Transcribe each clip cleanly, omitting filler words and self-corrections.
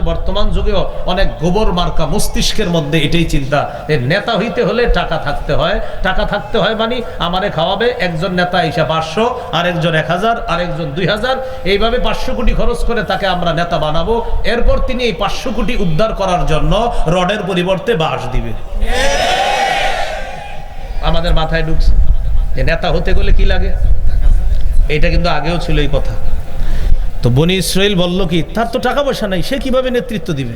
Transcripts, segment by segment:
বর্তমান যুগেও অনেক গোবর মার্কা মস্তিষ্কের মধ্যে এটাই চিন্তা, নেতা হইতে হলে টাকা থাকতে হয়। টাকা থাকতে হয় মানে আমারে খাওয়াবে একজন নেতা এসে 500, আরেকজন 1000, আরেকজন 2000, এইভাবে 500 কোটি খরচ করে তাকে আমরা নেতা বানাবো। এরপর তিনি এই 500 কোটি উদ্ধার করার জন্য রডের পরিবর্তে বাঁশ দিবে। আমাদের মাথায় ঢুকছে যে নেতা হতে গেলে কি লাগে, এটা কিন্তু আগেও ছিল এই কথা। তো বনি ইসরাইল বলল কি, তার তো টাকা পয়সা নাই, সে কিভাবে নেতৃত্ব দিবে?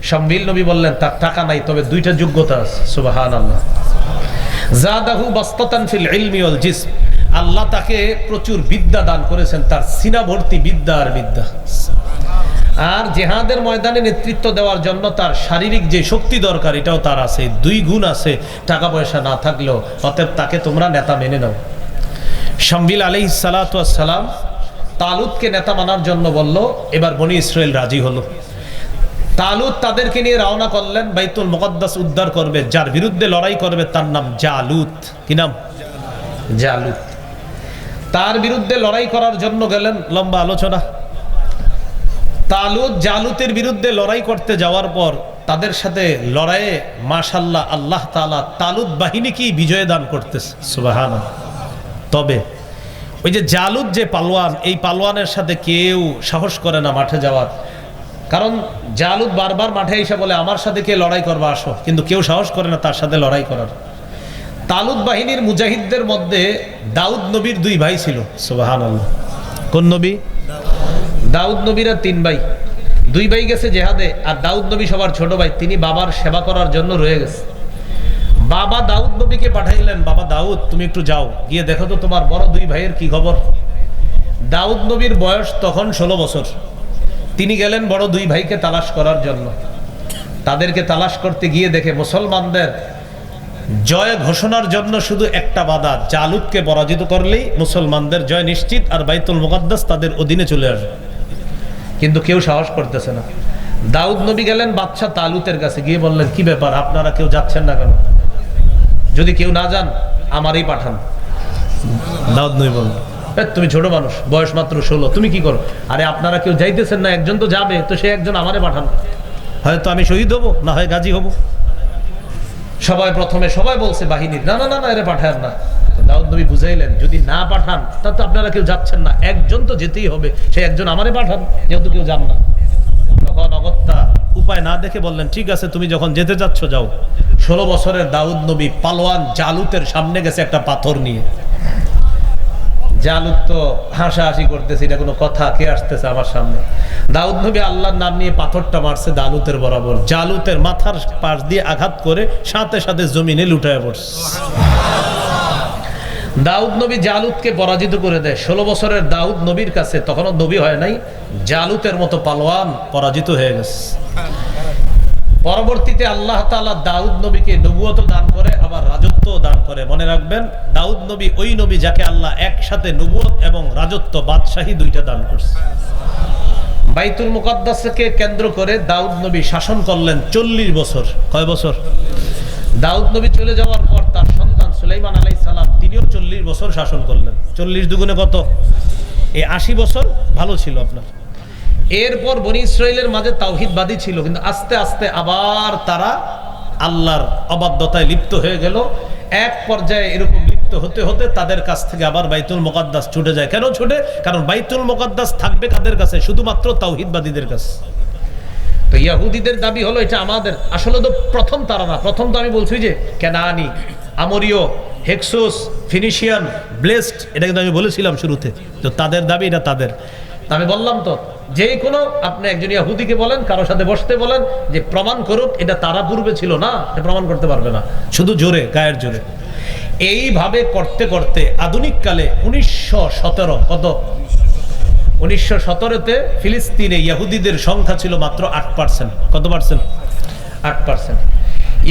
শামবিল নবী বললেন তার টাকা নাই, তবে দুইটা যোগ্যতা আছে। সুবহানাল্লাহ। জাদাহু বাসতাতান ফিল ইলমি ওয়াল জিসম, আল্লাহ তাকে প্রচুর বিদ্যা দান করেছেন, তার সিনা ভর্তি বিদ্যা আর বিদ্যা। আর জিহাদের ময়দানে নেতৃত্ব দেওয়ার জন্য তার শারীরিক যে শক্তি দরকার এটাও তার আছে, 2 গুণ আছে টাকা পয়সা না থাকলেও। অতএব তাকে তোমরা নেতা মেনে নাও। শামবিল আলাইহিস সালাতু ওয়াস সালাম তালুতকে নেতা মানার জন্য বলল, এবার বনি ইসরাইল রাজি হলো। তালুত তাদেরকে নিয়ে রওনা করলেন, বাইতুল মুকদ্দাস উদ্ধার করবে। যার বিরুদ্ধে লড়াই করবে তার নাম জালুত। কি নাম? জালুত। তার বিরুদ্ধে লড়াই করার জন্য গেলেন, লম্বা আলোচনা। তালুত জালুতের বিরুদ্ধে লড়াই করতে যাওয়ার পর তাদের সাথে লড়াইয়ে মাশাআল্লাহ আল্লাহ তাআলা তালুত বাহিনীকে বিজয় দান করতেছে। সুবহানাল্লাহ। তবে ওই যে জালুত যে পালোয়ান, এই পালোয়ানের সাথে কেউ সাহস করে না মাঠে যাওয়ার, কারণ জালুত বারবার মাঠে এসে বলে আমার সাথে কে লড়াই করবে আসো, কিন্তু কেউ সাহস করে না তার সাথে লড়াই করার। তালুত বাহিনীর মুজাহিদদের মধ্যে দাউদ নবীর 2 ভাই ছিল। সুবহানাল্লাহ। কোন নবী? দাউদ নবীর 3 ভাই। 2 ভাই গেছে জেহাদে, আর দাউদ নবী সবার ছোট ভাই, তিনি বাবার সেবা করার জন্য রয়ে গেছে। বাবা দাউদ নবীকে পাঠাইলেন, বাবা দাউদ তুমি একটু যাও, গিয়ে দেখো তো তোমার বড় 2 ভাইয়ের কি খবর। দাউদ নবীর বয়স তখন 16 বছর। তিনি গেলেন বড় 2 ভাইকে তালাশ করার জন্য। তাদেরকে তালাশ করতে গিয়ে দেখে মুসলমানদের জয় ঘোষণার জন্য শুধু একটা বাধা, জালুতকে পরাজিত করলেই মুসলমানদের জয় নিশ্চিত, আর বাইতুল মুকদ্দাস তাদের অধীনে চলে আসবে। কিন্তু কেউ সাহস করতেছে না। দাউদ নবী গেলেন বাদশা তালুতের কাছে, গিয়ে বললেন কি ব্যাপার, আপনারা কেউ যাচ্ছেন না কেন? যদি কেউ না যান আমারই পাঠান। দাউদ নবী বললেন তুমি ছোট মানুষ, বয়স মাত্র 16, তুমি কি করো? আরে আপনারা কেউ যাইতেছেন না, একজন তো যাবে, তো সে একজন আমারে পাঠান, হয়তো আমি শহীদ হব, না হয় গাজী হব। প্রথমে সবাই বলছে বাহিনীর, না না না না এরা পাঠান না। দাউদ নবী বুঝাইলেন যদি না পাঠান তা তো আপনারা কেউ যাচ্ছেন না, একজন তো যেতেই হবে, সে একজন আমারে পাঠান, যেহেতু কেউ যান না। তখন অগত্যা উপায় না দেখে বললেন ঠিক আছে তুমি যখন যেতে যাচ্ছ যাও। 16 বছরের দাউদ নবী পালোয়ান জালুতের সামনে গেছে একটা পাথর নিয়ে। জালুত তো হাসাহাসি করতেছে, এটা কোনো কথা, কে আসতেছে আমার সামনে? দাউদ নবী আল্লাহর নাম নিয়ে পাথরটা মারছে জালুতের বরাবর, জালুতের মাথার পাশ দিয়ে আঘাত করে সাথে সাথে জমিনে লুটায় পড়ছে। দাউদ নবী জালুতকে পরাজিত করে দেয়। 16 বছরের দাউদ নবীর কাছে, তখনও নবী হয় নাই, জালুতের মতো পালোয়ান পরাজিত হয়ে গেছে। পরবর্তীতে আল্লাহ তাআলা দাউদ নবীকে নবুয়ত দান করে, আবার রাজত্ব দান করে। মনে রাখবেন দাউদ নবী ওই নবী যাকে আল্লাহ একসাথে নবুয়ত এবং রাজত্ব, বাদশাহী 2টা দান করছে। বাইতুল মুকদ্দাসকে কেন্দ্র করে দাউদ নবী শাসন করলেন 40 বছর। কয় বছর? দাউদ নবী চলে যাওয়ার পর তার সন্তান সুলাইমান আলাইহিস সালাম, তিনিও 40 বছর শাসন করলেন। 40 দুগুণে কত? এই 80 বছর ভালো ছিল আপনার। এরপর বনি ইসরাইলের মাঝে তাওহীদবাদী ছিল, কিন্তু আস্তে আস্তে আবার তারা আল্লাহর অবাধ্যতায় লিপ্ত হয়ে গেল। এক পর্যায়ে এরকম লিপ্ত হতে হতে তাদের কাছ থেকে আবার বাইতুল মুকদ্দাস ছুটে যায়। কেন ছুটে? কারণ বাইতুল মুকদ্দাস থাকবে কাদের কাছে? শুধুমাত্র তাওহীদবাদীদের কাছে। তো ইহুদিদের দাবি হলো এটা আমাদের। আসলে তো প্রথম তারা না, প্রথম তো আমি বলছি যে কেনানি, আমরীয়, হেক্সোস, ফিনিশিয়ান, ব্লেসড, এটা কিন্তু আমি বলেছিলাম শুরুতে। তো তাদের দাবি এটা তাদের। আমি বললাম তো যে কোনো আপনি একজন ইহুদিকে বলেন, কারোর সাথে বসতে বলেন যে প্রমাণ করুক এটা তারা পূর্বে ছিল না, প্রমাণ করতে পারবে না, শুধু জোরে, গায়ের জোরে। এইভাবে করতে করতে আধুনিক কালে 1917, কত? 1917-তে ফিলিস্তিনে ইহুদিদের সংখ্যা ছিল মাত্র 8%। কত পার্সেন্ট? 8%।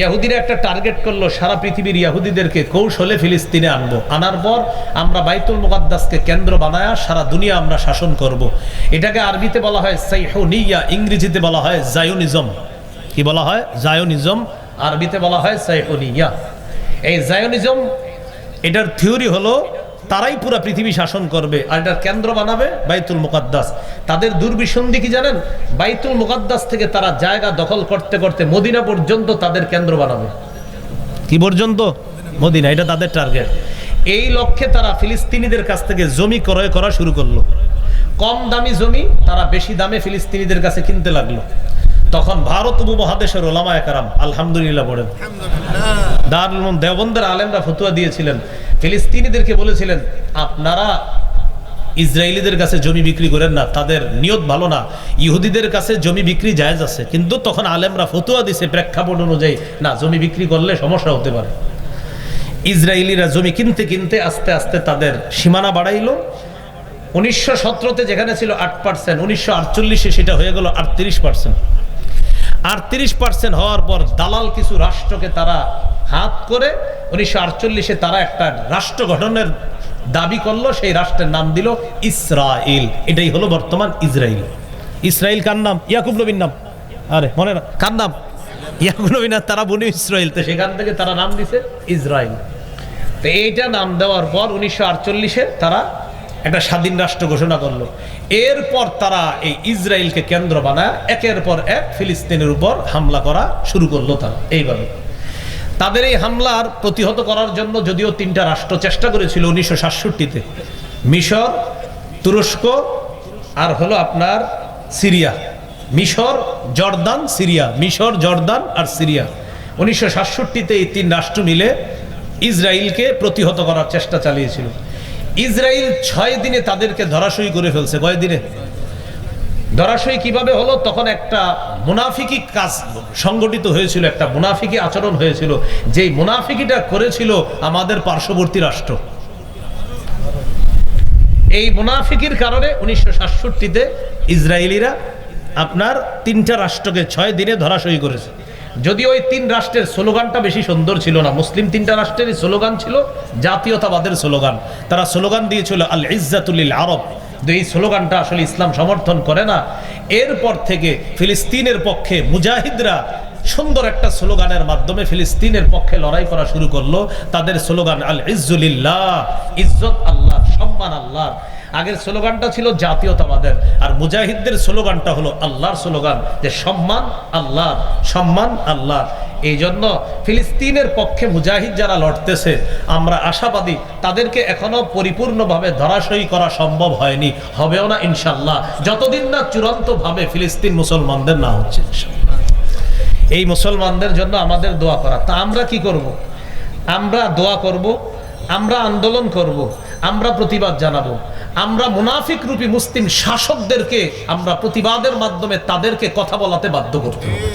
ইহুদিরা একটা টার্গেট করলো, সারা পৃথিবীর ইহুদিদেরকে কৌশলে ফিলিস্তিনে আনবো, আনার পর আমরা বাইতুল মুকদ্দাসকে কেন্দ্র বানায়া সারা দুনিয়া আমরা শাসন করব। এটাকে আরবিতে বলা হয় সাইহুনিয়া, ইংরেজিতে বলা হয় জায়োনিজম। কি বলা হয়? জায়োনিজম। আরবিতে বলা হয় সাইহুনিয়া। এই জায়োনিজম, এটার থিওরি হলো তারাই পুরো পৃথিবী শাসন করবে আর এটার কেন্দ্র বানাবে বাইতুল মুকাদ্দাস। তাদের দুর্বিসন্ধি কি জানেন? বাইতুল মুকাদ্দাস থেকে তারা জায়গা দখল করতে করতে মদিনা পর্যন্ত তাদের কেন্দ্র বানাবে। কি পর্যন্ত? মদিনা, এটা তাদের টার্গেট। এই লক্ষ্যে তারা ফিলিস্তিনিদের কাছ থেকে জমি ক্রয় করা শুরু করলো। কম দামি জমি তারা বেশি দামে ফিলিস্তিনিদের কাছে কিনতে লাগলো। তখন ভারত উপমহাদেশের ওলামায়ে কেরাম আলহামদুলিল্লাহ বলেন, দারুল উলুম দেওবন্দের আলেমরা ফতোয়া দিয়েছিলেন, ফিলিস্তিনিদেরকে বলেছিলেন আপনারা ইসরায়েলিদের কাছে জমি বিক্রি করেন না, তাদের নিয়ত ভালো না, ইহুদিদের কাছে জমি বিক্রি জায়েজ আছে। কিন্তু তখন আলেমরা ফতোয়া দিছে প্রেক্ষাপট অনুযায়ী, না জমি বিক্রি করলে সমস্যা হতে পারে। ইসরায়েলিরা জমি কিনতে কিনতে আস্তে আস্তে তাদের সীমানা বাড়াইলো। 1917-তে যেখানে ছিল 8%, 1948-এ সেটা হয়ে গেল 38%। 38% হওয়ার পর দালাল কিছু রাষ্ট্রকে তারা হাত করে 1948-এ তারা একটা রাষ্ট্র গঠনের দাবি করলো। সেই রাষ্ট্রের নাম দিল ইসরায়েল। এটাই হলো বর্তমান ইসরায়েল। ইসরায়েল কার নাম? ইয়াকুব নবীর নাম। আরে মনে না, কার নাম? ইয়াকুব নবী না, তারা বনি ইসরায়েল, তো সেখান থেকে তারা নাম দিছে ইসরায়েল। তো এইটা নাম দেওয়ার পর 1948-এ তারা একটা স্বাধীন রাষ্ট্র ঘোষণা করলো। এরপর তারা এই ইসরায়েলকে কেন্দ্র বানায় একের পর এক ফিলিস্তিনের উপর হামলা করা শুরু করলো। তারা এইভাবে তাদের এই হামলার প্রতিহত করার জন্য যদিও 3টা রাষ্ট্র চেষ্টা করেছিল 1967-তে, মিশর, তুরস্ক আর হলো আপনার সিরিয়া। মিশর, জর্দান, সিরিয়া। মিশর, জর্দান আর সিরিয়া। 1967-তে এই 3 রাষ্ট্র মিলে ইসরায়েলকে প্রতিহত করার চেষ্টা চালিয়েছিল। ইসরায়েল 6 দিনে তাদেরকে ধরাশয়ী করে ফেলছে। কয় দিনে ধরাশয়ী? কিভাবে হলো? তখন একটা মুনাফিকি কাজ সংগঠিত হয়েছিল, একটা মুনাফিকি আচরণ হয়েছিল। যেই মুনাফিকিটা করেছিল আমাদের পার্শ্ববর্তী রাষ্ট্র। এই মুনাফিকির কারণে 1967-তে ইসরায়েলিরা আপনার 3টা রাষ্ট্রকে 6 দিনে ধরাশয়ী করেছে। যদিও ওই 3 রাষ্ট্রের স্লোগানটা বেশি সুন্দর ছিল না। মুসলিম 3টা রাষ্ট্রেরই স্লোগান ছিল জাতীয়তাবাদের স্লোগান। তারা স্লোগান দিয়েছিল আল ইজ্জাতু লিল আরব। এই স্লোগানটা আসলে ইসলাম সমর্থন করে না। এরপর থেকে ফিলিস্তিনের পক্ষে মুজাহিদরা সুন্দর একটা স্লোগানের মাধ্যমে ফিলিস্তিনের পক্ষে লড়াই করা শুরু করলো। তাদের স্লোগান আল ইজ্জু লিল্লাহ, ইজ্জত আল্লাহ, সম্মান আল্লাহর। আগের স্লোগানটা ছিল জাতীয়তাবাদের, আর মুজাহিদদের স্লোগানটা হলো আল্লাহর স্লোগান, যে সম্মান আল্লাহ, সম্মান আল্লাহ। এই জন্য ফিলিস্তিনের পক্ষে মুজাহিদ যারা লড়তেছে, আমরা আশাবাদী তাদেরকে এখনো পরিপূর্ণভাবে ধরাশয়ী করা সম্ভব হয়নি, হবেও না ইনশাল্লাহ, যতদিন না চূড়ান্তভাবে ফিলিস্তিন মুসলমানদের না হচ্ছে। এই মুসলমানদের জন্য আমাদের দোয়া করা। তা আমরা কি করব? আমরা দোয়া করব, আমরা আন্দোলন করব, আমরা প্রতিবাদ জানাবো। আমরা মুনাফিক রূপী মুসলিম শাসকদেরকে আমরা প্রতিবাদের মাধ্যমে তাদেরকে কথা বলাতে বাধ্য করতে হবে।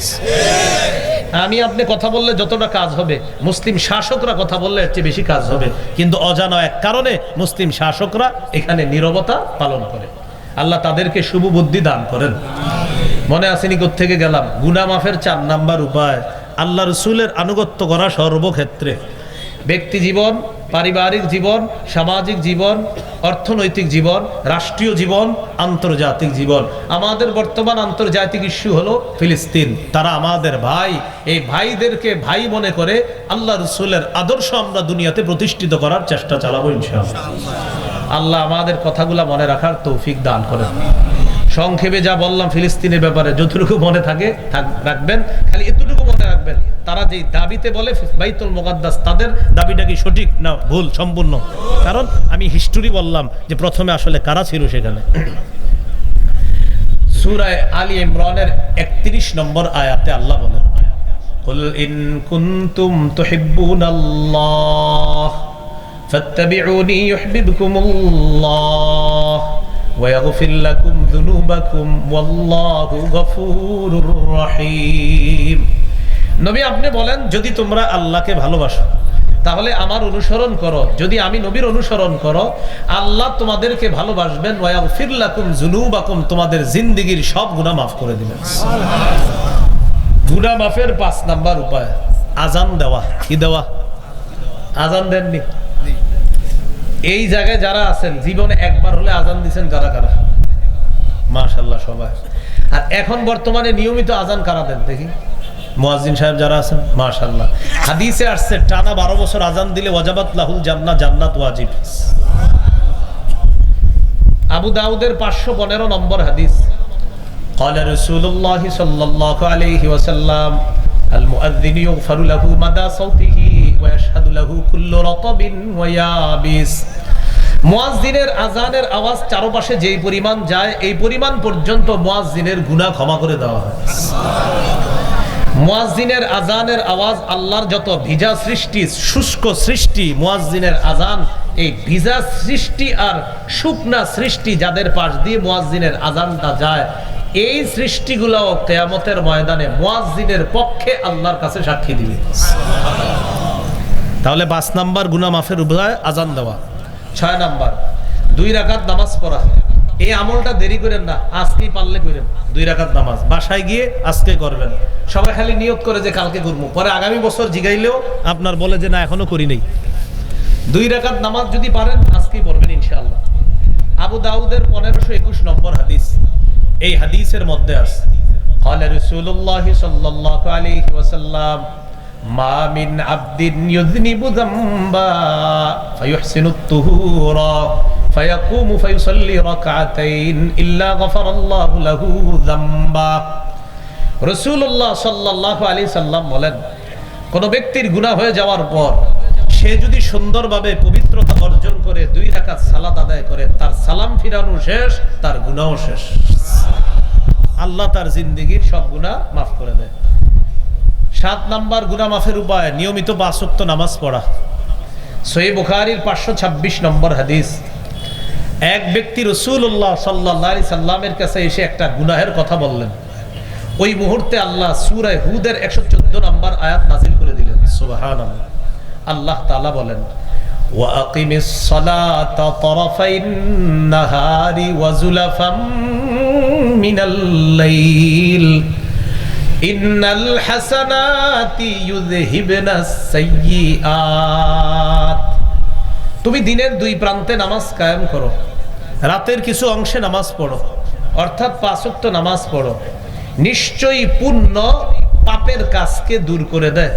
আমি আপনি কথা বললে যতটা কাজ হবে, মুসলিম শাসকরা কথা বললে এর চেয়ে বেশি কাজ হবে। কিন্তু অজানা এক কারণে মুসলিম শাসকরা এখানে নীরবতা পালন করে। আল্লাহ তাদেরকে শুভ বুদ্ধি দান করেন। মনে আসেনি কোত্থেকে গেলাম? গুনাহ মাফের 4 নাম্বার উপায় আল্লাহ রসুলের আনুগত্য করা সর্বক্ষেত্রে। ব্যক্তি জীবন, পারিবারিক জীবন, সামাজিক জীবন, অর্থনৈতিক জীবন, রাষ্ট্রীয় জীবন, আন্তর্জাতিক জীবন। আমাদের বর্তমান আন্তর্জাতিক ইস্যু হলো ফিলিস্তিন। তারা আমাদের ভাই। এই ভাইদেরকে ভাই মনে করে আল্লাহ রসুলের আদর্শ আমরা দুনিয়াতে প্রতিষ্ঠিত করার চেষ্টা চালাবো ইনশাআল্লাহ। আল্লাহ আমাদের কথাগুলা মনে রাখার তৌফিক দান করেন। সংক্ষেপে যা বললাম ফিলিস্তিনের ব্যাপারে, যতটুকু মনে থাকে রাখবেন, খালি এতটুকু মনে রাখবেন, তারা যেই দাবিতে বলে বাইতুল মুকাদ্দাস, তাদের দাবিটা কি সঠিক না ভুল সম্পূর্ণ? কারণ আমি হিস্টোরি বললাম যে প্রথমে আসলে কারা ছিল সেখানে। সূরা আলী ইমরানের 31 নম্বর আয়াতে আল্লাহ বলেন, কুল ইন কুনতুম তুহিব্বুনাল্লাহ ফাত্তাবিউনি ইউহিব্বুকুমুল্লাহ ويغفر لكم ذنوبكم والله غفور رحيم। নবী আপনি বলেন, যদি তোমরা আল্লাহকে ভালোবাসো তাহলে আমার অনুসরণ করো। যদি আমি নবীর অনুসরণ করো, আল্লাহ তোমাদেরকে ভালোবাসবেন। ওয়াগফির লাকুম যুনুবাকুম, তোমাদের জিন্দেগীর সব গুনাহ মাফ করে দিবেন। গুনাহ মাফের 5 নাম্বার উপায় আযান দেওয়া। কি দেওয়া? আযান দেননি? এই জায়গায় যারা আছেন জীবনে একবার হলে আজান দিয়েছেন কারা কারা? মাশাআল্লাহ সবাই। আর এখন বর্তমানে নিয়মিত আজান কারা দেন দেখি? মুয়াজ্জিন সাহেব যারা আছেন, মাশাআল্লাহ। হাদিসে আসছে টানা 12 বছর আজান দিলে ওয়াজাবাত লাহুল জান্নাহ, জান্নাত ওয়াজিব। আবু দাউদের 515 নম্বর হাদিস, قال رسول الله صلى الله عليه وسلم المؤذن يغفر له مدى صوته ويشهد له كل رطب ويابس। মুয়াজ্জিনের আযানের আওয়াজ চারপাশে যেই পরিমাণ যায় এই পরিমাণ পর্যন্ত মুয়াজ্জিনের গুনাহ ক্ষমা করে দেওয়া হয়। মুয়াজ্জিনের আযানের আওয়াজ আল্লাহর যত ভিজা সৃষ্টি, শুষ্ক সৃষ্টি, মুয়াজ্জিনের আযান এই ভিজা সৃষ্টি আর শুকনা সৃষ্টি যাদের পাশ দিয়ে মুয়াজ্জিনের আযানটা যায়, এই সৃষ্টিগুলোও কিয়ামতের ময়দানে মুয়াজ্জিনের পক্ষে আল্লাহর কাছে সাক্ষী দিবে। তাহলে 5 নাম্বার গুনাহ মাফের উপায় আযান দেওয়া। 6 নাম্বার 2 রাকাত নামাজ পড়া। এই আমলটা দেরি করেন না, আজকেই পারলে করেন। 2 রাকাত নামাজ বাসায় গিয়ে আজকে করবেন। সবাই খালি নিয়ত করে যে কালকে করব, পরে আগামী বছর জিগাইলেও আপনার বলে যে না এখনো করি নাই। 2 রাকাত নামাজ যদি পারেন আজকেই পড়বেন ইনশাআল্লাহ। আবু দাউদের 1521 নম্বর হাদিস, এই হাদিসের মধ্যে আছে قال رسول الله صلى الله عليه وسلم ما من عبد يذنب ذنبا فيحسن الطهور فيقوم فيصلي ركعتين إلا غفر الله له ذنبا। রাসূলুল্লাহ সাল্লাল্লাহু আলাইহি সাল্লাম বলেন, কোন ব্যক্তির গুনাহ হয়ে যাওয়ার পর সে যদি সুন্দরভাবে পবিত্রতা অর্জন করে 2 রাকাত সালাত আদায় করে, তার সালাম ফিরানো শেষ, তার গুনাহ শেষ। আল্লাহ তার জিন্দেগীর সব গুনাহ মাফ করে দেয়। 7 নাম্বার গুনাহ মাফের উপায় নিয়মিত 5 ওয়াক্ত নামাজ পড়া। সহিহ বুখারীর 526 নম্বর হাদিস, এক ব্যক্তি রাসূলুল্লাহ সাল্লাল্লাহু আলাইহি সাল্লামের কাছে এসে একটা গুনাহের কথা বললেন। ওই মুহূর্তে আল্লাহ সূরা হুদের 114 নম্বর আয়াত নাযিল করে দিলেন। সুবহানাল্লাহ। আল্লাহ তাআলা বলেন, ওয়া আকিমিস সালাতা তারাফাইন নাহারি ওয়া যুলাফাম মিনাল লাইল ইন্নাল হাসানাতি ইউযহিবনাস সাইয়্যাত। তুমি দিনের 2 প্রান্তে নামাজ কায়েম করো, রাতের কিছু অংশে নামাজ পড়ো, অর্থাৎ 5 ওয়াক্ত নামাজ পড়ো, নিশ্চয়ই পুণ্য পাপের কাজকে দূর করে দেয়।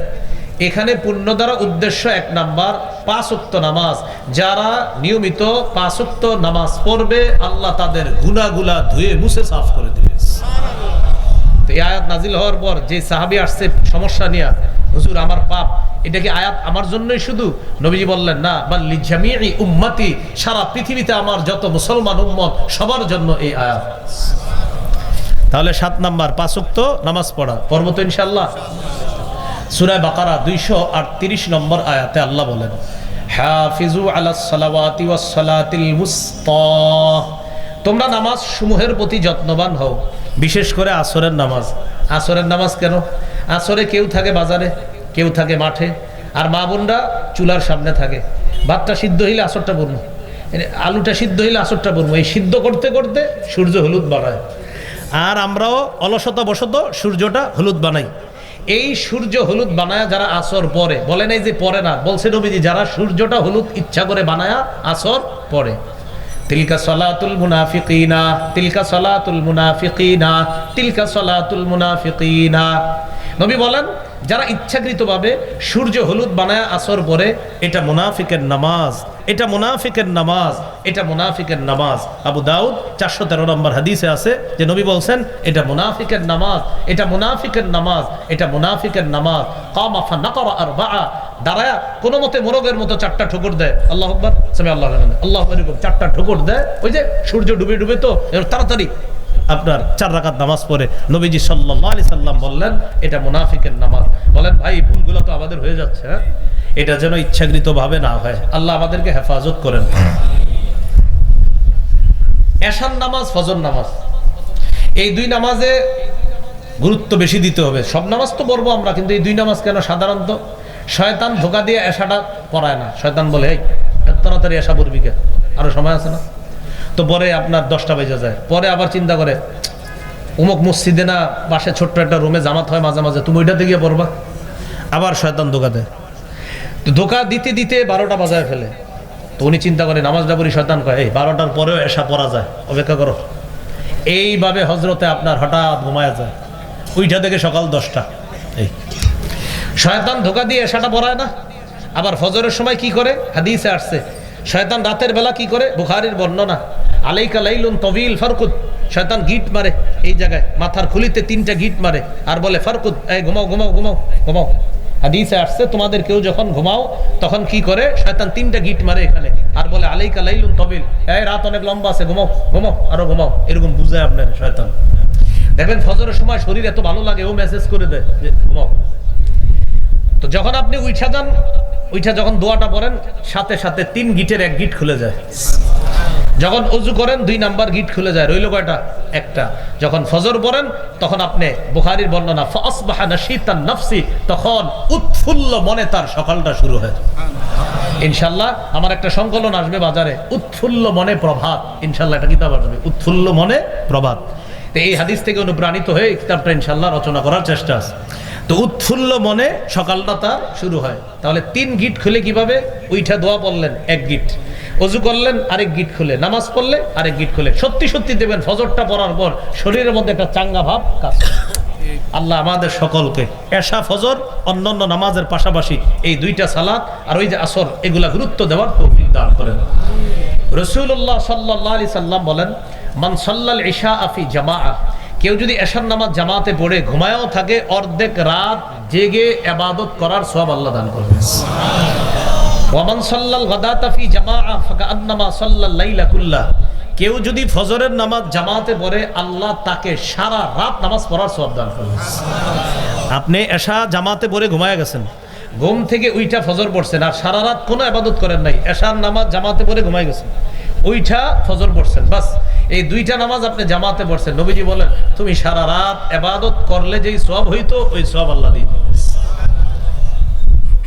এখানে পুণ্য দ্বারা উদ্দেশ্য 1 নাম্বার 5 ওয়াক্ত নামাজ। যারা নিয়মিত 5 ওয়াক্ত নামাজ পড়বে আল্লাহ তাদের গুনাহগুলা ধুয়ে মুছে সাফ করে দিবে। তো এই আয়াত নাজিল হওয়ার পর যে সাহাবী আসছে সমস্যা নিয়ে, হুজুর আমার পাপ, এটা কি আয়াত আমার জন্যই শুধু? নবীজি বললেন না, বাল লিজামিই উম্মতি, সারা পৃথিবীতে আমার যত মুসলমান উম্মত সবার জন্য এই আয়াত। তাহলে 7 নাম্বার 5 ওয়াক্ত নামাজ পড়া, পড়ব তো ইনশাআল্লাহ। সূরা বাকারা 238 নম্বর আয়াতে আল্লাহ বলেন, হাফিজু আলাস সালাওয়াতি ওয়াস সালাতিল মুস্তা, তোমরা নামাজ সমূহের প্রতি যত্নবান হও, বিশেষ করে আসরের নামাজ। আসরের নামাজ কেন? আসরে কেউ থাকে বাজারে, কেউ থাকে মাঠে, আর মা বোনরা চুলার সামনে থাকে। ভাতটা সিদ্ধ হইলে আসরটা পড়বো, আলুটা সিদ্ধ হইলে আসরটা পড়বো, এই সিদ্ধ করতে করতে সূর্য হলুদ বানায়। আর আমরাও অলসতা বশত সূর্যটা হলুদ বানাই। এই সূর্য হলুদ বানায়া যারা আসর পরে, বলে নাই যে পরে না, বলছে নবীজি যারা সূর্যটা হলুদ ইচ্ছা করে বানায়া আসর পরে, তিলকা সালাতুল মুনাফিকিনা, তিলকা সালাতুল মুনাফিকিনা, তিলকা সালাতুল মুনাফিকিনা। নবী বলেন যারা ইচ্ছাকৃতভাবে সূর্য হলুদ বানায়া আসর পরে, এটা মুনাফিকের নামাজ, এটা মুনাফিকের নামাজ, এটা মুনাফিকের নামাজ। আবু দাউদ 413 নম্বর হাদিসে আছে যে নবী বলছেন এটা মুনাফিকের নামাজ, এটা মুনাফিকের নামাজ, এটা মুনাফিকের নামাজ। কামা ফানাকরা আরবাআ, দাঁড়ায়া কোনো মতে মোরগের মতো 4টা ঠোকর দেয়, আল্লাহু আকবার, সামি আল্লাহু আকবার, আল্লাহু আকবার, 4টা ঠোকর দেয়। ওই যে সূর্য ডুবে ডুবে তো তাড়াতাড়ি আপনার 4 রাকাত নামাজ পড়ে। নবীজি সাল্লাল্লাহু আলাইহি সাল্লাম বললেন এটা মুনাফিকের নামাজ। বলেন ভাই ভুলগুলো তো আমাদের হয়ে যাচ্ছে, হ্যাঁ? এটা যেন ইচ্ছাকৃত ভাবে না হয়, আল্লাহ আমাদেরকে হেফাজত করেন। এশার নামাজ, ফজর নামাজ, এই 2 নামাজে গুরুত্ব বেশি দিতে হবে। সব নামাজ তো পড়বো আমরা, কিন্তু এই 2 নামাজ কেন? সাধারণত শয়তান ধোঁকা দিয়ে এশাটা পড়ায় না। শয়তান বলে এই তাড়াতাড়ি এশা পড়বি কে, আরো সময় আছে না? তো পরে আপনার 10টা বেজে যায়, পরে আবার চিন্তা করে অমুক মসজিদে না পাশে ছোট্ট একটা রুমে জামাত হয় মাঝে মাঝে, তুমি ওইটাতে গিয়ে পড়বা। আবার শয়তান ধোঁকা দেয়, তো ধোঁকা দিতে দিতে 12টা বাজায় ফেলে। তো উনি চিন্তা করে নামাজটা পড়ি, শয়তান কয় এই 12টার পরেও এশা পড়া যায়, অপেক্ষা করো। এইভাবে হজরতে আপনার হঠাৎ ঘুমায় যায়, ওইটা থেকে সকাল 10টা। এই শয়তান ধোঁকা দিয়ে এশাটা পড়ায় না। আবার ফজরের সময় কি করে? হাদিসে আসছে শয়তান রাতের বেলা কি করে? বুখারীর বর্ণনা, আলাইকা লাইলুন তবিল ফারকুদ, শয়তান গিট মারে এই জায়গায়, মাথার খুলিতে 3টা গিট মারে আর বলে ফারকুদ, এই ঘুমাও ঘুমাও ঘুমাও ঘুমাও। হাদিসে আসছে তোমাদের কেউ যখন ঘুমাও তখন কি করে, শয়তান 3টা গিট মারে এখানে আর বলে আলাইকা লাইলুন তবিল, এই রাত অনেক লম্বা আছে, ঘুমাও ঘুমাও আরো ঘুমাও, এরকম বুঝায় আপনার শয়তান। দেখবেন ফজরের সময় শরীর এত ভালো লাগে, ও মেসেজ করে দেয় যে ঘুমাও। তো যখন আপনি উঠা যান, উঠা যখন দোয়াটা পড়েন সাথে সাথে 3 গিটের 1 গিট খুলে যায়। যখন ওযু করেন 2 নাম্বার গিট খুলে যায়, রইল কয়টা? একটা। যখন ফজর পড়েন তখন আপনি বুখারীর বর্ণনা ফাসবাহা নাশিতান নাফসি, তখন উৎফুল্ল মনে তার সকালটা শুরু হয়। ইনশাআল্লাহ আমার একটা সংকলন আসবে বাজারে, উৎফুল্ল মনে প্রভাত, ইনশাআল্লাহ একটা কিতাব আসবে, উৎফুল্ল মনে প্রভাত। তো এই হাদিস থেকে অনুপ্রাণিত হয়ে কিতাবটা ইনশাআল্লাহ রচনা করার চেষ্টা আছে। তো উৎফুল্ল মনে সকালটা তার শুরু হয়। তাহলে 3 গিট খুলে কিভাবে? উইঠা দোয়া পড়লেন 1 গিট, ওযু করলেন আরেক গিট খুলে, নামাজ পড়লে আরেক গিট খুলে। সত্যি সত্যি দেবেন ফজরটা পড়ার পর শরীরের মধ্যে একটা চাঙ্গা ভাব কাজ করে। আল্লাহ আমাদের সকলকে এশা ফজর অন্যান্য নামাজের পাশাপাশি এই 2টা সালাত আর ওই যে আসর এগুলা গুরুত্ব দেওয়ার তৌফিক দান করেন। রাসূলুল্লাহ সাল্লাল্লাহু আলাইহি সাল্লাম বলেন, মান সাল্লাল ইশা ফি জামাআহ, কেউ যদি এশার নামাজ জামাতে পড়ে ঘুমায়ও থাকে, অর্ধেক রাত জেগে ইবাদত করার সওয়াব আল্লাহ দান করবেন। ওয়া মান সাল্লাল গাদাতা ফি জামাআহ ফাকান্নামা সাল্লাল লাইলা কুল্লাহ, কেউ যদি ফজরের নামাজ জামাতে পড়ে আল্লাহ তাকে সারা রাত নামাজ পড়ার সওয়াব দান করবেন। আপনি এশা জামাতে পড়ে ঘুমায় গেছেন, ঘুম থেকে উইঠা ফজর পড়ছেন আর সারা রাত কোনো ইবাদত করেন নাই, এশার নামাজ জামাতে পড়ে ঘুমায় গেছেন, উইঠা ফজর পড়ছেন, বাস এই 2টা নামাজ আপনি জামাতে পড়ছেন। নবীজি বলেন তুমি সারা রাত ইবাদত করলে যেই সওয়াব হইতো ওই সওয়াব আল্লাহ দিবেন।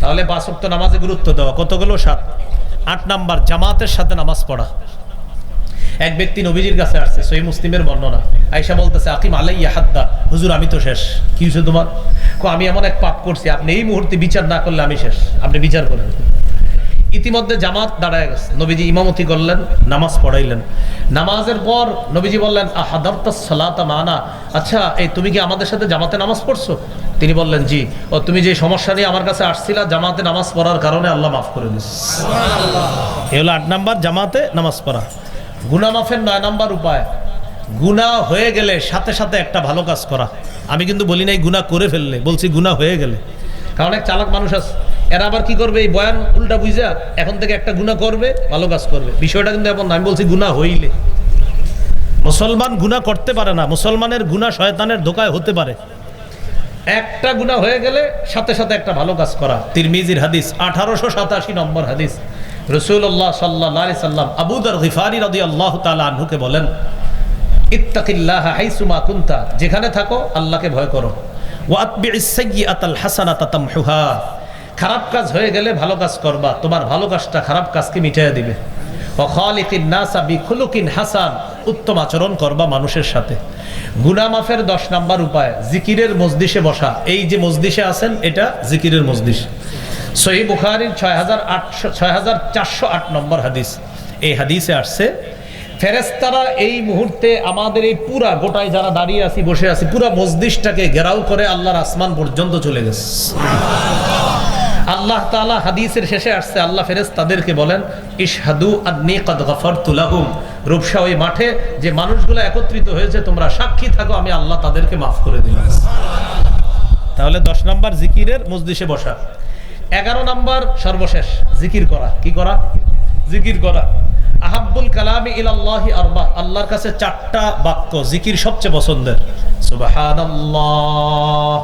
তাহলে 5 ওয়াক্ত নামাজে গুরুত্ব দেওয়া, কতগুলো? 7। 8 নাম্বার জামাতের সাথে নামাজ পড়া। এক ব্যক্তি নবীজির কাছে আসছে, সহিহ মুসলিমের বর্ণনা, আয়েশা বলতেছে আকিম আলাইয়া হাদ্দা, হুজুর আমি তো শেষ। কি হয়েছে তোমার? আমি এমন এক পাপ করছি, আপনি এই মুহূর্তে বিচার না করলে আমি শেষ, আপনি বিচার করেন। ইতিমধ্যে জামাত দাঁড়ায় গেছে, নবীজি ইমামতি করলেন, নামাজ পড়াইলেন। নামাজের পর নবীজি বললেন আহাদারতাস সালাতা মানা, আচ্ছা এই তুমি কি আমাদের সাথে জামাতে নামাজ পড়ছো? তিনি বললেন জি। ও তুমি যে সমস্যা নিয়ে আমার কাছে আসছিলা জামাতে নামাজ পড়ার কারণে আল্লাহ মাফ করে দিয়েছে। সুবহানাল্লাহ। এই হলো 8 নাম্বার জামাতে নামাজ পড়া। গুনাহ মাফের 9 নাম্বার উপায়, গুনাহ হয়ে গেলে সাথে সাথে একটা ভালো কাজ করা। আমি কিন্তু বলি নাই গুনাহ করে ফেললে, বলছি গুনাহ হয়ে গেলে। কারণ এক চালাক মানুষ আছে, এরা আবার কি করবে, এই বয়ান উল্টা বুঝা এখন থেকে একটা গুনাহ করবে, ভালো কাজ করবে। বিষয়টা কিন্তু এমন না, আমি বলছি গুনাহ হইলে। মুসলমান গুনাহ করতে পারে না, মুসলমানের গুনাহ শয়তানের ধোঁকায় হতে পারে। একটা গুনাহ হয়ে গেলে সাথে সাথে একটা ভালো কাজ করা। তিরমিজির হাদিস 1887 নম্বর হাদিস, রাসূলুল্লাহ সাল্লাল্লাহু আলাইহি সাল্লাম আবু যর গিফারি রাদিয়াল্লাহু তাআলা আনহুকে বলেন ইত্তাকিল্লাহা হাইসুমা কুনতা, যেখানে থাকো আল্লাহকে ভয় করো। ওয়া আতবিইস সাইয়্যাতাল হাসানাতা তামহুহা, খারাপ কাজ হয়ে গেলে ভালো কাজ করবা, তোমার ভালো কাজটা খারাপ কাজকে মিটাইয়া দিবে। ওয়া খালিকিন নাসা বিখুলুকিন হাসান, উত্তম আচরণ করবা মানুষের সাথে। গুনাহ মাফের 10 নাম্বার উপায় জিকিরের মজলিসে বসা। এই যে মজলিসে আছেন এটা জিকিরের মজলিস। সহিহ বুখারীর 6408 নম্বর হাদিস, এই হাদিসে আসছে ফেরেশতারা এই মুহূর্তে আমাদের এই পুরা গোটায় যারা দাঁড়িয়ে আছি বসে আছি পুরা মজলিসটাকে ঘেরাও করে আল্লাহর আসমান পর্যন্ত চলে গেছে। আল্লাহ তাআলা হাদিসের শেষে আসছে, আল্লাহ ফেরেশতাদেরকে বলেন ইশহাদু আন্নী কাদ গাফারতু লাহুম, রূপসা ওই মাঠে যে মানুষগুলো একত্রিত হয়েছে তোমরা সাক্ষী থাকো আমি আল্লাহ তাদেরকে মাফ করে দিলাম। তাহলে 10 নাম্বার জিকিরের মজলিসে বসা। 11 নাম্বার সর্বশেষ জিকির করা। কি করা? জিকির করা। আহাব্বুল কালামি ইলাল্লাহি আরবা, আল্লাহর কাছে 4টা বাক্য জিকির সবচেয়ে পছন্দের। সুবহানাল্লাহ,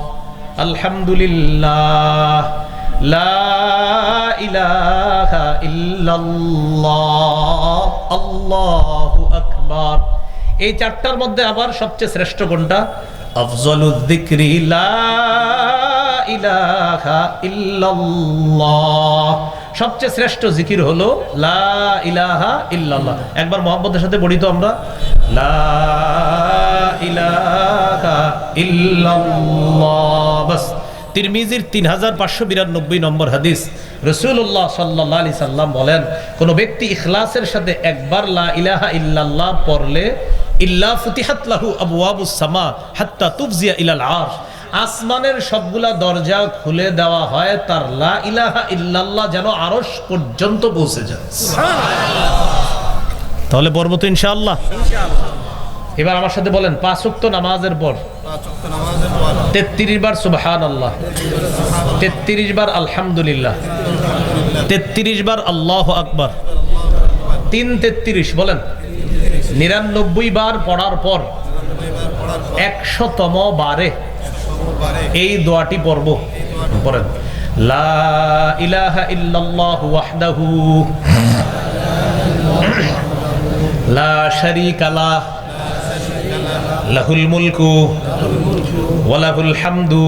আলহামদুলিল্লাহ, লা ইলাহা ইল্লাল্লাহ, আল্লাহু আকবার। এই 4টার মধ্যে আবার সবচেয়ে শ্রেষ্ঠ কোনটা? আফজালুয যিকরি লা ইলাহা ইল্লাল্লাহ, সবচেয়ে শ্রেষ্ঠ জিকির হলো লা ইলাহা ইল্লাল্লাহ। একবার মুহাব্বতের সাথে পড়ি তো আমরা, লা ইলাহা ইল্লাল্লাহ। বাস। তিরমিজির 3592 নম্বর হাদিস, রাসূলুল্লাহ সাল্লাল্লাহু আলাইহি সাল্লাম বলেন কোন ব্যক্তি ইখলাসের সাথে একবার লা ইলাহা ইল্লাল্লাহ পড়লে ইল্লা ফুতিহাত লাহু আবওয়াবুস সামা হাত্তা তুফজিয়া ইলাল আরশ, আসমানের সবগুলা দরজা খুলে দেওয়া হয় তার লা ইলাহা ইল্লাল্লাহ যেন আরশ পর্যন্ত পৌঁছে যায়। সুবহানাল্লাহ। তাহলে পড়বো তো ইনশাআল্লাহ। এবার আমার সাথে বলেন 5 ওয়াক্ত নামাজের পর 33 বার সুবহানাল্লাহ, 33 বার আলহামদুলিল্লাহ, 33 বার আল্লাহু আকবার, 3-33 বলেন 99 বার পড়ার পর 100তম বারে এই দোয়াটি পড়ব। পড়েন লা ইলাহা ইল্লাল্লাহু ওয়াহদাহু লা শারীকা লাহ লাহুল মুলকু ওয়া লাহুল হামদু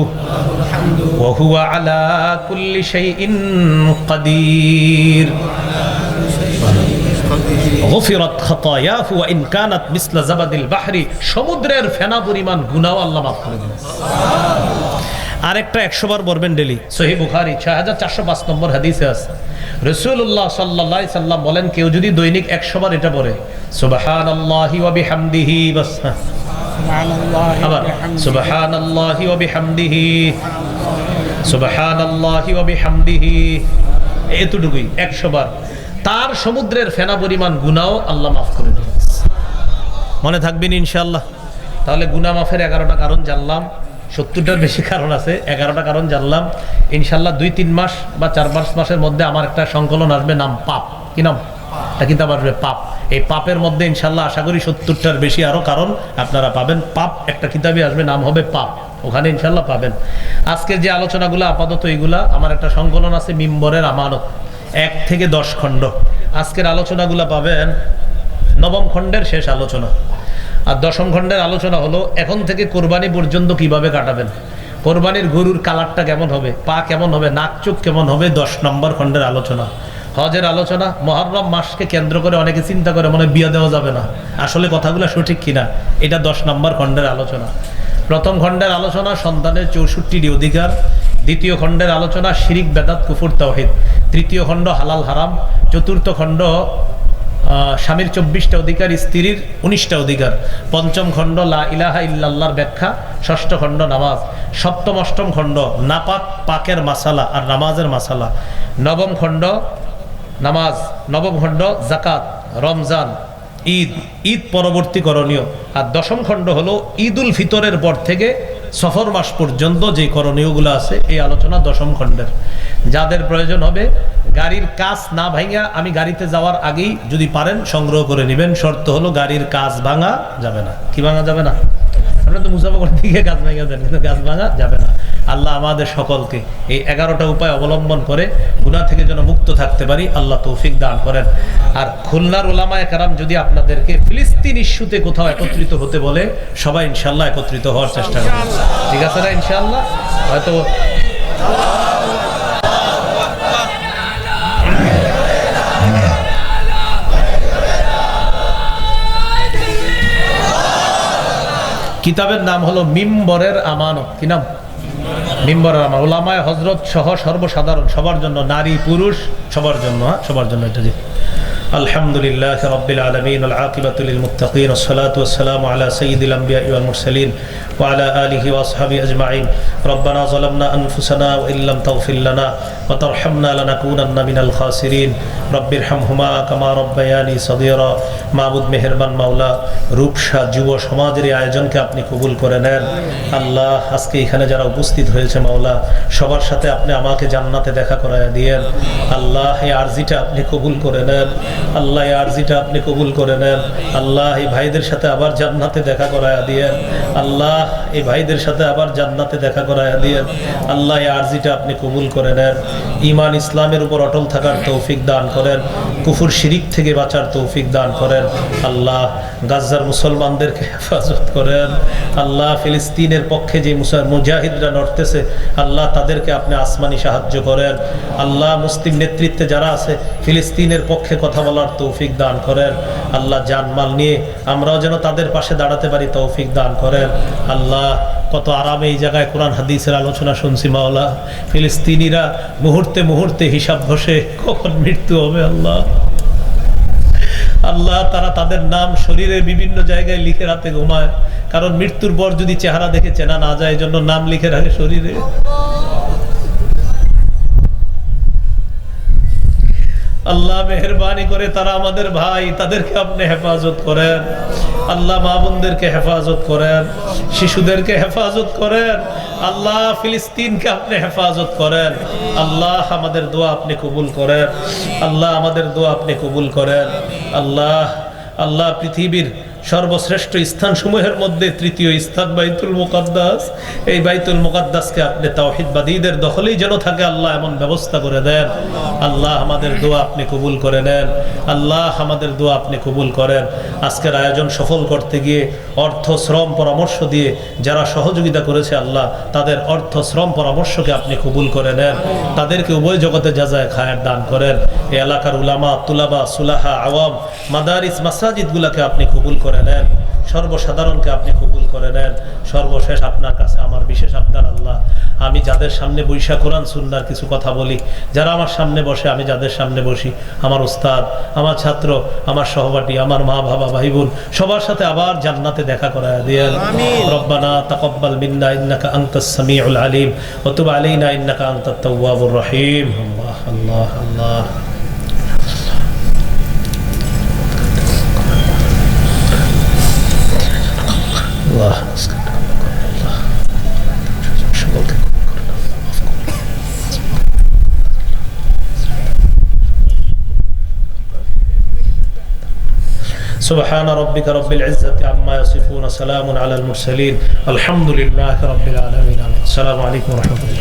ওয়া হুয়া আলা কুল্লি শাইইন কাদির গফিরাত খাতায়াহু ওয়া ইন কানাত মিসলা জাবাদিল বাহরি, সমুদ্রের ফেনা পরিমাণ গুনাহ আল্লাহ মাফ করে দেন। আরেকটা 100 বার পড়বেন ডেইলি। সহিহ বুখারী 6405 নম্বর হাদিসে আছে রাসূলুল্লাহ সাল্লাল্লাহু আলাইহি সাল্লাম বলেন, কেউ যদি দৈনিক 100 বার এটা পড়ে সুবহানাল্লাহি ওয়া বিহামদিহি, বাস আবার সুবহানাল্লাহি ওয়া বিহামদিহি, সুবহানাল্লাহি ওয়া বিহামদিহি, এতটুকুই 100 বার, তার সমুদ্রের ফেনা পরিমাণ গুনাহ আল্লাহ মাফ করে দেন। মনে থাকবেন ইনশাআল্লাহ। তাহলে গুনাহ মাফের 11টা কারণ জানলাম, 70টার বেশি কারণ আছে, 11টা কারণ জানলাম। ইনশাআল্লাহ 2-3 মাস বা 4-5 মাসের মধ্যে আমার একটা সংকলন আসবে, নাম পাপ। কি নাম? একটা কিতাব আসবে পাপ। এই পাপের মধ্যে ইনশাআল্লাহ আশা করি 70টার বেশি আরো কারণ আপনারা পাবেন। পাপ একটা কিতাবে আসবে, নাম হবে পাপ, ওখানে ইনশাআল্লাহ পাবেন। আজকের যে আলোচনাগুলো আপাতত এইগুলা, আমার একটা সংকলন আছে মিম্বরের আমানত, 1 থেকে 10 খণ্ড। আজকের আলোচনাগুলো পাবেন 9ম খণ্ডের শেষ আলোচনা, আর 10ম খণ্ডের আলোচনা হলো এখন থেকে কোরবানি পর্যন্ত কিভাবে কাটাবেন, কোরবানির গরুর কালারটা কেমন হবে, পা কেমন হবে, নাক চোখ কেমন হবে, 10 নম্বর খণ্ডের আলোচনা। হজের আলোচনা, মুহররম মাসকে কেন্দ্র করে অনেকে চিন্তা করে মনে বিয়ে দেওয়া যাবে না, আসলে কথাগুলো সঠিক কিনা, এটা 10 নম্বর খণ্ডের আলোচনা। প্রথম খণ্ডের আলোচনা সন্তানের 64টি অধিকার, দ্বিতীয় খণ্ডের আলোচনা শিরিক বেদাত কুফর তাওহীদ, তৃতীয় খণ্ড হালাল হারাম, চতুর্থ খণ্ড স্বামীর 24টা অধিকার, স্ত্রীর 19টা অধিকার, পঞ্চম খণ্ড লা ইলাহা ইল্লাল্লাহর ব্যাখ্যা, ষষ্ঠ খণ্ড নামাজ, সপ্তম অষ্টম খণ্ড নাপাক পাকের মাসালা আর নামাজের মাসালা, নবম খণ্ড নামাজ, নবম খণ্ড যাকাত, রমজান, ঈদ, ঈদ পরবর্তী করণীয়, আর 10ম খণ্ড হলো ঈদ উল ফিতরের পর থেকে সফর মাস পর্যন্ত যে করণীয়গুলো আছে, এই আলোচনা 10ম খণ্ডের। যাদের প্রয়োজন হবে গাড়ির কাজ না ভাঙা, আমি গাড়িতে যাওয়ার আগেই যদি পারেন সংগ্রহ করে নেবেন। শর্ত হলো গাড়ির কাজ ভাঙা যাবে না। কি ভাঙা যাবে না? আপনারা তো মুসাফার দিকে কাজ ভাঙা যান, কিন্তু কাজ ভাঙা যাবে না। আল্লাহ আমাদের সকলকে এই 11টা উপায় অবলম্বন করে গুনাহ থেকে যেন মুক্ত থাকতে পারি, আল্লাহ তৌফিক দান করেন। আর খুলনার উলামায়ে কেরাম যদি আপনাদেরকে ফিলিস্তিন ইস্যুতে কোথাও একত্রিত হতে বলে, সবাই ইনশাআল্লাহ একত্রিত হওয়ার চেষ্টা করবেন। ঠিক আছে না? ইনশাআল্লাহ। হয়তো কিতাবের নাম হলো মিম্বরের আমানত। কি নাম? মিম্বরের আমানত। উলামায়ে হযরত সহ সর্বসাধারণ সবার জন্য, নারী পুরুষ সবার জন্য, সবার জন্য এটা। জি আলহামদুলিল্লাহি রাব্বিল আলামিন ওয়াল আকিবাতু লিল মুত্তাকিন ওয়াসসালাতু ওয়াসসালামু আলা সাইয়্যিদিল আমবিয়া ওয়াল মুরসালিন ওয়া আলা আলিহি ওয়া আসহাবিহি আজমাইন। রব্বানা যালামনা আনফুসানা ওয়া ইল্লাম তাগফির লানা ওয়া তারহামনা লানাকুনান্না মিনাল খাসিরিন। রব্বিরহামহুমা কামা রাব্বায়ানি সগীরা। মাবুদ মেহেরবান মাওলা, রূপসা যুব সমাজের এই আয়োজনকে আপনি কবুল করে নেন। আল্লাহ, আজকে এখানে যারা উপস্থিত হয়েছে মাওলা, সবার সাথে আপনি আমাকে জান্নাতে দেখা করায়া দিয়েন। আল্লাহ, এই আরজিটা আপনি কবুল করে নেন। আল্লাহ, এই আরজিটা আপনি কবুল করে নেন। আল্লাহ, এই ভাইদের সাথে আবার জান্নাতে দেখা করায়া দিয়েন। আল্লাহ, এই ভাইদের সাথে আবার জান্নাতে দেখা করায়া দিয়েন। আল্লাহ, এই আরজিটা আপনি কবুল করে নেন। ঈমান ইসলামের উপর অটল থাকার তৌফিক দান করেন, কুফর শিরিক থেকে বাঁচার তৌফিক দান করেন। আল্লাহ, গাজার মুসলমানদেরকে হেফাজত করেন। আল্লাহ, ফিলিস্তিনের পক্ষে যে মুজাহিদরা লড়তেছে, আল্লাহ তাদেরকে আপনি আসমানি সাহায্য করেন। আল্লাহ, মুসলিম নেতৃত্বে যারা আছে ফিলিস্তিনের পক্ষে কথা বলার তৌফিক দান করেন। আল্লাহ, জানমাল নিয়ে আমরাও যেন তাদের পাশে দাঁড়াতে পারি তৌফিক দান করেন। আল্লাহ, কত আরামে এই জায়গায় কোরআন হাদিসের আলোচনা শুনছি মাওলা। ফিলিস্তিনিরা মুহূর্তে মুহূর্তে হিসাব ঘষে কখন মৃত্যু হবে। আল্লাহ আল্লাহ, তারা তাদের নাম শরীরের বিভিন্ন জায়গায় লিখে রাতে ঘুমায়, কারণ মৃত্যুর পর যদি চেহারা দেখে চেনা না যায়, এই জন্য নাম লিখে রাখে শরীরে। আল্লাহ মেহেরবানি করে তারা আমাদের ভাই, তাদেরকে আপনি হেফাজত করেন। আল্লাহ মা বোনদেরকে হেফাজত করেন, শিশুদেরকে হেফাজত করেন। আল্লাহ ফিলিস্তিনকে আপনি হেফাজত করেন। আল্লাহ আমাদের দোয়া আপনি কবুল করেন। আল্লাহ আমাদের দোয়া আপনি কবুল করেন। আল্লাহ আল্লাহ পৃথিবীর সর্বশ্রেষ্ঠ স্থানসমূহের মধ্যে তৃতীয় স্থান বাইতুল মুকাদ্দাস, এই বাইতুল মুকাদ্দাসকে আপনি তাওহীদবাদীদের দখলেই যেন থাকে আল্লাহ এমন ব্যবস্থা করে দেন। আল্লাহ আমাদের দোয়া আপনি কবুল করে নেন। আল্লাহ আমাদের দোয়া আপনি কবুল করেন। আজকের আয়োজন সফল করতে গিয়ে অর্থ শ্রম পরামর্শ দিয়ে যারা সহযোগিতা করেছে আল্লাহ তাদের অর্থ শ্রম পরামর্শকে আপনি কবুল করে নেন। তাদেরকে উভয় জগতে যাজায় খায়ের দান করেন। এই এলাকার উলামা, তুলাবা, সুলাহা, আওয়াম, মাদারিস, মাসাজিদগুলোকে আপনি কবুল করে নেন। সর্বসাধারণকে আপনি কবুল করে নেন। সর্বশেষ আপনার কাছে আমার বিশেষ আবদার আল্লাহ, আমি যাদের সামনে বৈশা কোরআন সুন্নাহর কিছু কথা বলি, যারা আমার সামনে বসে, আমি যাদের সামনে বসি, আমার উস্তাদ, আমার ছাত্র, আমার সহপাঠী, আমার মা বাবা, ভাই বোন, সবার সাথে আবার জান্নাতে দেখা করায় দিয়েন। রব্বানা তাকাব্বাল মিন্না ইন্নাকা আনতাস সামিউল আলিম ওয়া তুব আলাইনা ইন্নাকা আনতাত তাওয়াবুর রহিম। আল্লাহ আল্লাহ আল্লাহ। سبحان ربك رب العزة عما يصفون، سلام على المرسلين، الحمد لله رب العالمين. السلام عليكم ورحمة الله.